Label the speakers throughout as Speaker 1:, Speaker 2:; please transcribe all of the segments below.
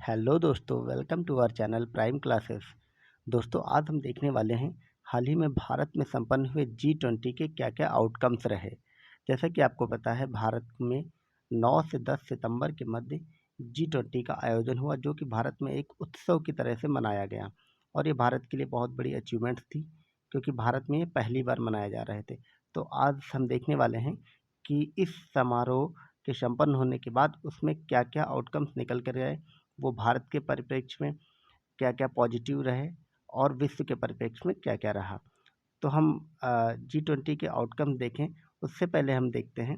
Speaker 1: Hello दोस्तों, welcome to our channel Prime Classes. दोस्तों, आज हम देखने वाले हैं हाल ही में भारत में संपन्न हुए G20 के क्या क्या आउटकम्स रहे। जैसा कि आपको पता है, भारत में 9 से 10 सितंबर के मध्य G20 का आयोजन हुआ, जो कि भारत में एक उत्सव की तरह से मनाया गया। और ये भारत के लिए बहुत बड़ी अचीवमेंट थी, क्योंकि भारत में ये पहली बार मनाए जा रहे थे। तो आज हम देखने वाले हैं कि इस समारोह के संपन्न होने के बाद उसमें क्या क्या आउटकम्स निकल कर गए, वो भारत के परिप्रेक्ष्य में क्या क्या पॉजिटिव रहे और विश्व के परिप्रेक्ष्य में क्या क्या रहा। तो हम G20 के आउटकम देखें उससे पहले हम देखते हैं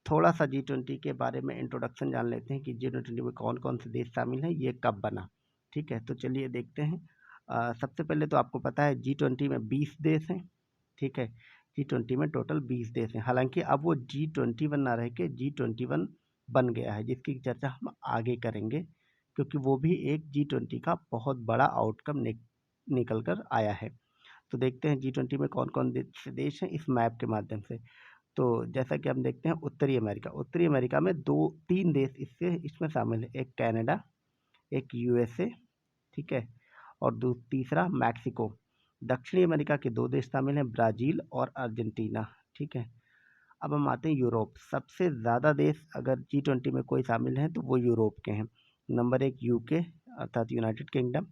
Speaker 1: थोड़ा सा G20 के बारे में इंट्रोडक्शन जान लेते हैं कि G20 में कौन कौन से देश शामिल हैं, ये कब बना। ठीक है, तो चलिए देखते हैं। सबसे पहले तो आपको पता है G20 में 20 देश हैं। ठीक है, G20 में टोटल 20 देश हैं। हालांकि अब वो G21 ना रह के G21 बन गया है, जिसकी चर्चा हम आगे करेंगे, क्योंकि वो भी एक G20 का बहुत बड़ा आउटकम निकल कर आया है। तो देखते हैं G20 में कौन कौन देश हैं इस मैप के माध्यम से। तो जैसा कि हम देखते हैं, उत्तरी अमेरिका में तीन देश इसमें शामिल है। एक कनाडा, एक यूएसए, ठीक है, और तीसरा मैक्सिको। दक्षिणी अमेरिका के दो देश शामिल हैं, ब्राज़ील और अर्जेंटीना। ठीक है, अब हम आते हैं यूरोप। सबसे ज़्यादा देश अगर G20 में कोई शामिल हैं तो वो यूरोप के हैं। नंबर 1 यूके अर्थात United kingdom,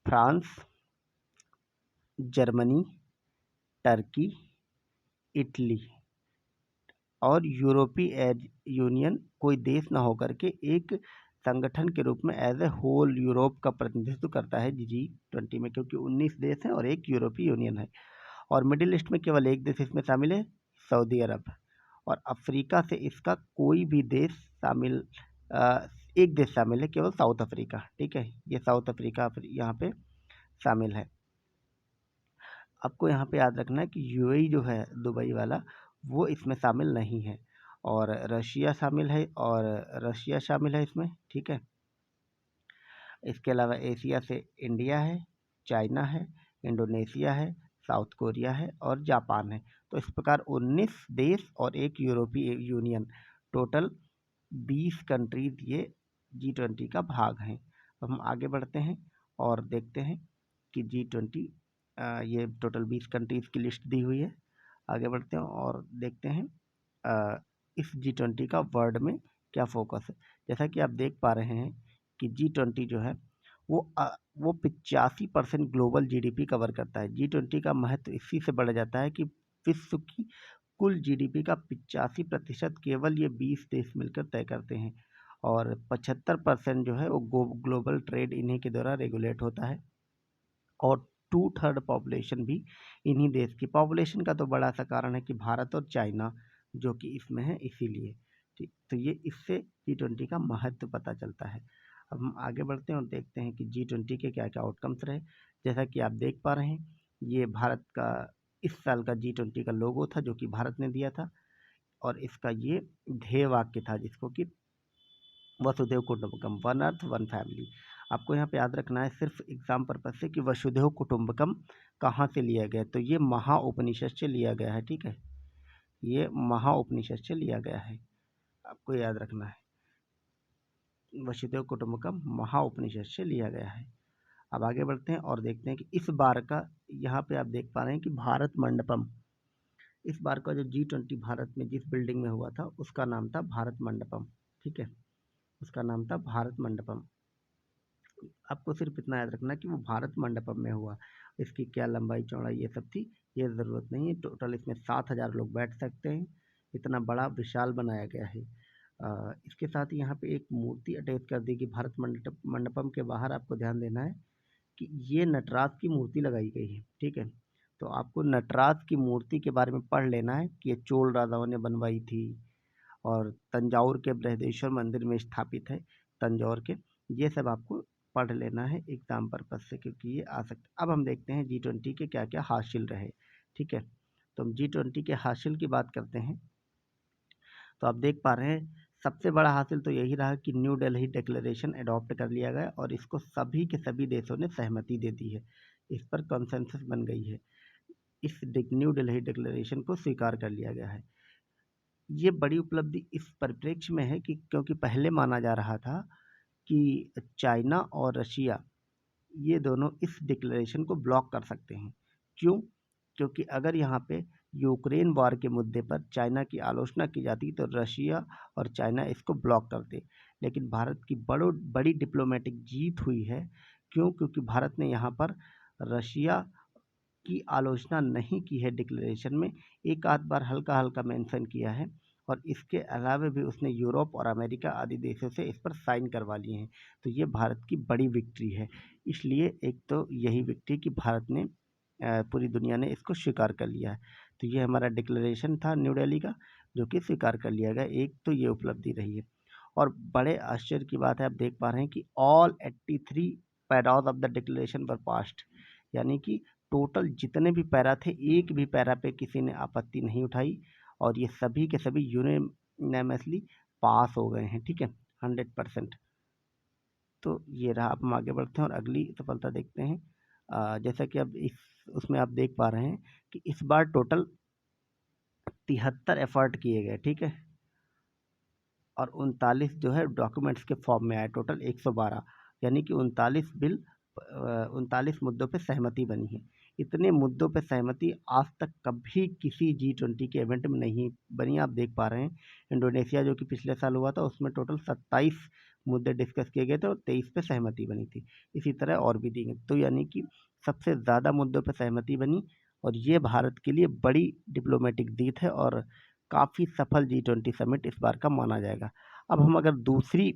Speaker 1: France, Germany, Turkey, Italy. और यूरोपीय यूनियन कोई देश ना होकर के एक संगठन के रूप में एज ए होल यूरोप का प्रतिनिधित्व करता है G20 में, क्योंकि 19 देश हैं और एक यूरोपीय यूनियन है। और मिडिल ईस्ट में केवल एक देश इसमें शामिल है, सऊदी अरब। और अफ्रीका से इसका कोई भी देश शामिल, एक देश शामिल है, केवल साउथ अफ्रीका। ठीक है, ये साउथ अफ्रीका यहाँ पे शामिल है। आपको यहाँ पे याद रखना है कि यूएई जो है, दुबई वाला, वो इसमें शामिल नहीं है। और रशिया शामिल है इसमें। ठीक है, इसके अलावा एशिया से इंडिया है, चाइना है, इंडोनेशिया है, साउथ कोरिया है और जापान है। तो इस प्रकार 19 देश और एक यूरोपीय यूनियन, टोटल 20 कंट्रीज ये G20 का भाग हैं। अब हम आगे बढ़ते हैं और देखते हैं कि G20, ये टोटल 20 कंट्रीज़ की लिस्ट दी हुई है। आगे बढ़ते हैं और देखते हैं इस G20 का वर्ल्ड में क्या फोकस है। जैसा कि आप देख पा रहे हैं कि G20 जो है वो 85% ग्लोबल जीडीपी कवर करता है। G20 का महत्व इसी से बढ़ जाता है कि विश्व की कुल जीडीपी का 85% केवल ये 20 देश मिलकर तय करते हैं। और 75% जो है वो ग्लोबल ट्रेड इन्हीं के द्वारा रेगुलेट होता है। और 2/3 पॉपुलेशन भी इन्हीं देश की। पॉपुलेशन का तो बड़ा सा कारण है कि भारत और चाइना जो कि इसमें है, इसीलिए। ठीक, तो ये इससे G20 का महत्व पता चलता है। अब हम आगे बढ़ते हैं और देखते हैं कि G20 के क्या क्या आउटकम्स रहे। जैसा कि आप देख पा रहे हैं, ये भारत का इस साल का G20 का लोगो था, जो कि भारत ने दिया था। और इसका ये ध्येय वाक्य था, जिसको कि वसुधैव कुटुंबकम, वन अर्थ वन फैमिली। आपको यहाँ पे याद रखना है, सिर्फ एग्जाम पर्पज से, कि वसुधैव कुटुंबकम कहाँ से लिया गया। तो ये महाउपनिषद से लिया गया है। ठीक है, ये महाउपनिषद से लिया गया है, आपको याद रखना है। वसुधैव कुटुंबकम महाउपनिषद से लिया गया है। अब आगे बढ़ते हैं और देखते हैं कि इस बार का, यहाँ पे आप देख पा रहे हैं कि भारत मंडपम, इस बार का जो G20 भारत में जिस बिल्डिंग में हुआ था उसका नाम था भारत मंडपम। ठीक है, उसका नाम था भारत मंडपम। आपको सिर्फ इतना याद रखना कि वो भारत मंडपम में हुआ। इसकी क्या लंबाई चौड़ाई ये सब थी, ये ज़रूरत नहीं है। टोटल इसमें 7,000 लोग बैठ सकते हैं, इतना बड़ा विशाल बनाया गया है। इसके साथ ही यहाँ पे एक मूर्ति अटैच कर दी कि भारत मंडपम के बाहर आपको ध्यान देना है कि ये नटराज की मूर्ति लगाई गई है। ठीक है, तो आपको नटराज की मूर्ति के बारे में पढ़ लेना है कि ये चोल राजाओं ने बनवाई थी और तंजावुर के बृहदेश्वर मंदिर में स्थापित है, तंजौर के। ये सब आपको पढ़ लेना है एग्जाम पर्पज से, क्योंकि ये आ सकता। अब हम देखते हैं G20 के क्या क्या हासिल रहे। ठीक है, तो हम G20 के हासिल की बात करते हैं। तो आप देख पा रहे हैं, सबसे बड़ा हासिल तो यही रहा कि न्यू दिल्ली डिक्लेरेशन अडॉप्ट कर लिया गया और इसको सभी के सभी देशों ने सहमति दे दी है। इस पर कंसेंसस बन गई है। इस न्यू दिल्ली डिक्लेरेशन को स्वीकार कर लिया गया है। ये बड़ी उपलब्धि इस परिप्रेक्ष्य में है कि क्योंकि पहले माना जा रहा था कि चाइना और रशिया ये दोनों इस डिक्लेरेशन को ब्लॉक कर सकते हैं। क्यों? क्योंकि अगर यहाँ पे यूक्रेन वॉर के मुद्दे पर चाइना की आलोचना की जाती तो रशिया और चाइना इसको ब्लॉक करते। लेकिन भारत की बड़ी डिप्लोमेटिक जीत हुई है। क्यों? क्योंकि भारत ने यहाँ पर रशिया की आलोचना नहीं की है डिक्लेरेशन में, एक आध बार हल्का हल्का मेंशन किया है, और इसके अलावा भी उसने यूरोप और अमेरिका आदि देशों से इस पर साइन करवा लिए हैं। तो ये भारत की बड़ी विक्ट्री है। इसलिए एक तो यही विक्ट्री कि भारत ने पूरी दुनिया ने इसको स्वीकार कर लिया है। तो ये हमारा डिक्लेरेशन था न्यू दिल्ली का, जो कि स्वीकार कर लिया गया। एक तो ये उपलब्धि रही है। और बड़े आश्चर्य की बात है, आप देख पा रहे हैं कि all 83 paras of the declaration were passed, यानी कि टोटल जितने भी पैरा थे, एक भी पैरा पे किसी ने आपत्ति नहीं उठाई, और ये सभी के सभी यूनिनैमसली पास हो गए हैं। ठीक है, 100%। तो ये रहा। अब हम आगे बढ़ते हैं और अगली सफलता देखते हैं। जैसा कि अब इस उसमें आप देख पा रहे हैं कि इस बार टोटल 73 एफर्ट किए गए। ठीक है, और 39 जो है डॉक्यूमेंट्स के फॉर्म में आए, टोटल 112, यानी कि 39 मुद्दों पे सहमति बनी है। इतने मुद्दों पे सहमति आज तक कभी किसी G20 के इवेंट में नहीं बनी। आप देख पा रहे हैं इंडोनेशिया जो कि पिछले साल हुआ था, उसमें टोटल 27 मुद्दे डिस्कस किए गए थे और 23 पे सहमति बनी थी। इसी तरह और भी दी गई, तो यानी कि सबसे ज़्यादा मुद्दों पर सहमति बनी, और ये भारत के लिए बड़ी डिप्लोमेटिक जीत है और काफ़ी सफल G20 समिट इस बार का माना जाएगा। अब हम अगर दूसरी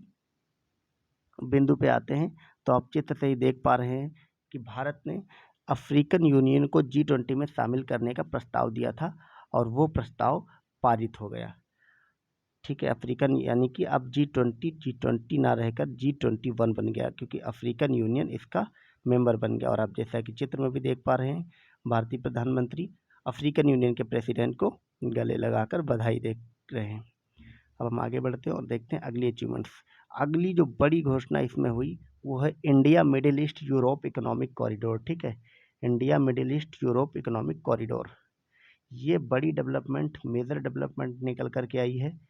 Speaker 1: बिंदु पे आते हैं, तो आप चित्र से ही देख पा रहे हैं कि भारत ने अफ्रीकन यूनियन को G20 में शामिल करने का प्रस्ताव दिया था, और वो प्रस्ताव पारित हो गया। ठीक है, अफ्रीकन यानी कि अब G20 ना रहकर G21 बन गया, क्योंकि अफ्रीकन यूनियन इसका मेंबर बन गया। और आप जैसा कि चित्र में भी देख पा रहे हैं, भारतीय प्रधानमंत्री अफ्रीकन यूनियन के प्रेसिडेंट को गले लगाकर बधाई दे रहे हैं। अब हम आगे बढ़ते हैं और देखते हैं अगली अचीवमेंट्स। अगली जो बड़ी घोषणा इसमें हुई वो है India middle east Europe economic corridor. ठीक है, India middle east Europe economic corridor, ये बड़ी डेवलपमेंट, मेजर डेवलपमेंट निकल करके आई है।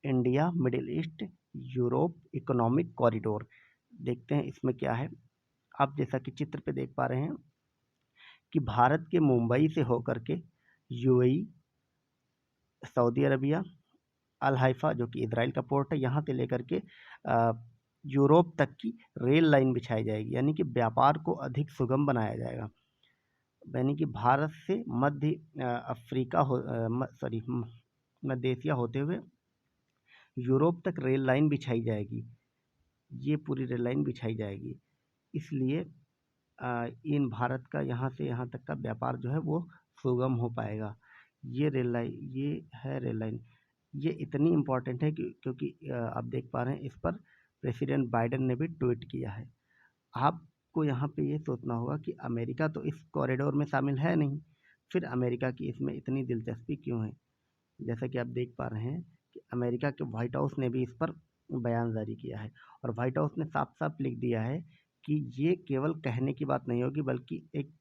Speaker 1: India middle east Europe economic corridor, देखते हैं इसमें क्या है। आप जैसा कि चित्र पे देख पा रहे हैं कि भारत के मुंबई से होकर के यूएई, सऊदी अरबिया, अल हाइफा जो कि इजराइल का पोर्ट है, यहाँ से लेकर के यूरोप तक की रेल लाइन बिछाई जाएगी, यानी कि व्यापार को अधिक सुगम बनाया जाएगा। यानी कि भारत से अफ्रीका मध्य एशिया होते हुए यूरोप तक रेल लाइन बिछाई जाएगी। ये पूरी रेल लाइन बिछाई जाएगी, इसलिए इन भारत का यहाँ से यहाँ तक का व्यापार जो है वो सुगम हो पाएगा। ये रेल लाइन ये इतनी इम्पोर्टेंट है क्योंकि आप देख पा रहे हैं इस पर प्रेसिडेंट बाइडेन ने भी ट्वीट किया है। आपको यहाँ पे ये सोचना होगा कि अमेरिका तो इस कॉरिडोर में शामिल है नहीं, फिर अमेरिका की इसमें इतनी दिलचस्पी क्यों है। जैसा कि आप देख पा रहे हैं कि अमेरिका के व्हाइट हाउस ने भी इस पर बयान जारी किया है, और व्हाइट हाउस ने साफ साफ लिख दिया है कि ये केवल कहने की बात नहीं होगी, बल्कि एक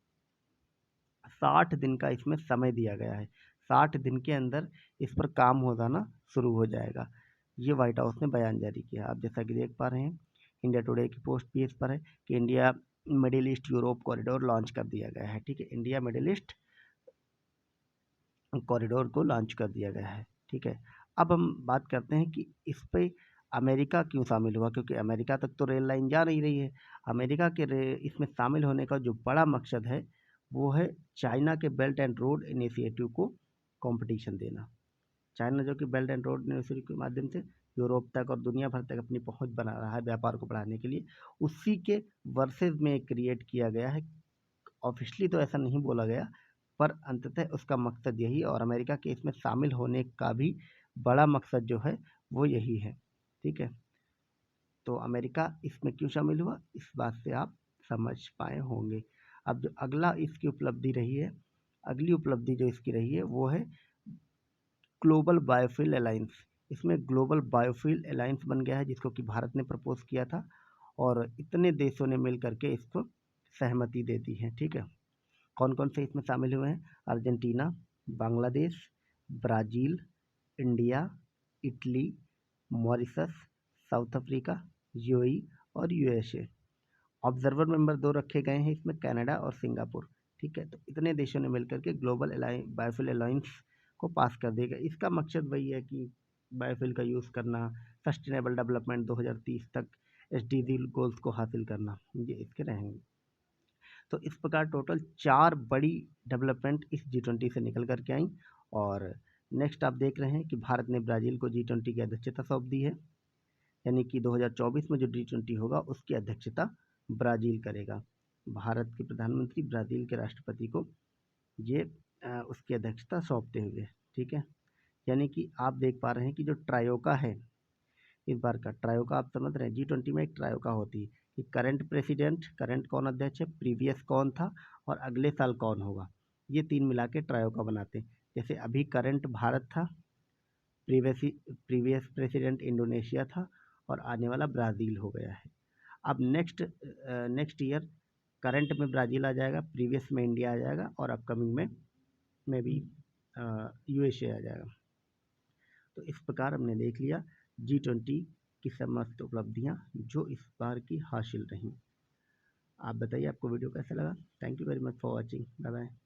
Speaker 1: 60 दिन का इसमें समय दिया गया है। 60 दिन के अंदर इस पर काम हो जाना शुरू हो जाएगा। ये व्हाइट हाउस ने बयान जारी किया। आप जैसा कि देख पा रहे हैं इंडिया टुडे की पोस्ट भी इस पर है कि India middle east Europe corridor launch कर दिया गया है। ठीक है, इंडिया मिडिल ईस्ट कॉरिडोर को लॉन्च कर दिया गया है। ठीक है, अब हम बात करते हैं कि इस पे अमेरिका क्यों शामिल हुआ, क्योंकि अमेरिका तक तो रेल लाइन जा नहीं रही है। अमेरिका के इसमें शामिल होने का जो बड़ा मकसद है वो है चाइना के बेल्ट एंड रोड इनिशिएटिव को कंपटीशन देना। चाइना जो कि बेल्ट एंड रोड इनिशिएटिव के माध्यम से यूरोप तक और दुनिया भर तक अपनी पहुंच बना रहा है व्यापार को बढ़ाने के लिए, उसी के वर्सेस में क्रिएट किया गया है। ऑफिशियली तो ऐसा नहीं बोला गया, पर अंततः उसका मकसद यही, और अमेरिका के इसमें शामिल होने का भी बड़ा मकसद जो है वो यही है। ठीक है, तो अमेरिका इसमें क्यों शामिल हुआ, इस बात से आप समझ पाए होंगे। अब जो अगला इसकी उपलब्धि रही है, अगली उपलब्धि जो इसकी रही है वो है ग्लोबल बायोफ्यूल अलायंस। इसमें ग्लोबल बायोफ्यूल अलायंस बन गया है, जिसको कि भारत ने प्रपोज किया था, और इतने देशों ने मिल करके इसको सहमति दे दी है। ठीक है, कौन कौन से इसमें शामिल हुए हैं? Argentina, Bangladesh, Brazil, India, Italy, Mauritius, south Africa, UAE और यूएसए। ऑब्जर्वर मेंबर 2 रखे गए हैं इसमें, कनाडा और सिंगापुर। ठीक है, तो इतने देशों ने मिलकर के ग्लोबल बायोफ्यूल अलायंस को पास कर देगा। इसका मकसद वही है कि बायोफ्यूल का यूज़ करना, सस्टेनेबल डेवलपमेंट 2030 तक एसडीजी गोल्स को हासिल करना, ये इसके रहेंगे। तो इस प्रकार टोटल 4 बड़ी डेवलपमेंट इस G20 से निकल करके आई। और नेक्स्ट आप देख रहे हैं कि भारत ने ब्राज़ील को G20 की अध्यक्षता सौंप दी है, यानी कि 2024 में जो G20 होगा उसकी अध्यक्षता ब्राज़ील करेगा। भारत के प्रधानमंत्री ब्राज़ील के राष्ट्रपति को ये उसकी अध्यक्षता सौंपते हुए। ठीक है, यानी कि आप देख पा रहे हैं कि जो ट्रायोका है इस बार का, ट्रायोका आप समझ रहे हैं, G20 में एक ट्रायोका होती है कि करंट प्रेसिडेंट, करंट कौन अध्यक्ष है, प्रीवियस कौन था और अगले साल कौन होगा, ये 3 मिला के ट्रायोका बनाते हैं। जैसे अभी करंट भारत था, प्रीवियस प्रेसिडेंट इंडोनेशिया था और आने वाला ब्राज़ील हो गया है। अब नेक्स्ट ईयर करंट में ब्राज़ील आ जाएगा, प्रीवियस में इंडिया आ जाएगा और अपकमिंग में भी यूएसए आ जाएगा। तो इस प्रकार हमने देख लिया G20 की समस्त उपलब्धियां जो इस बार की हासिल रहीं। आप बताइए आपको वीडियो कैसा लगा। Thank you very much for watching. Bye bye.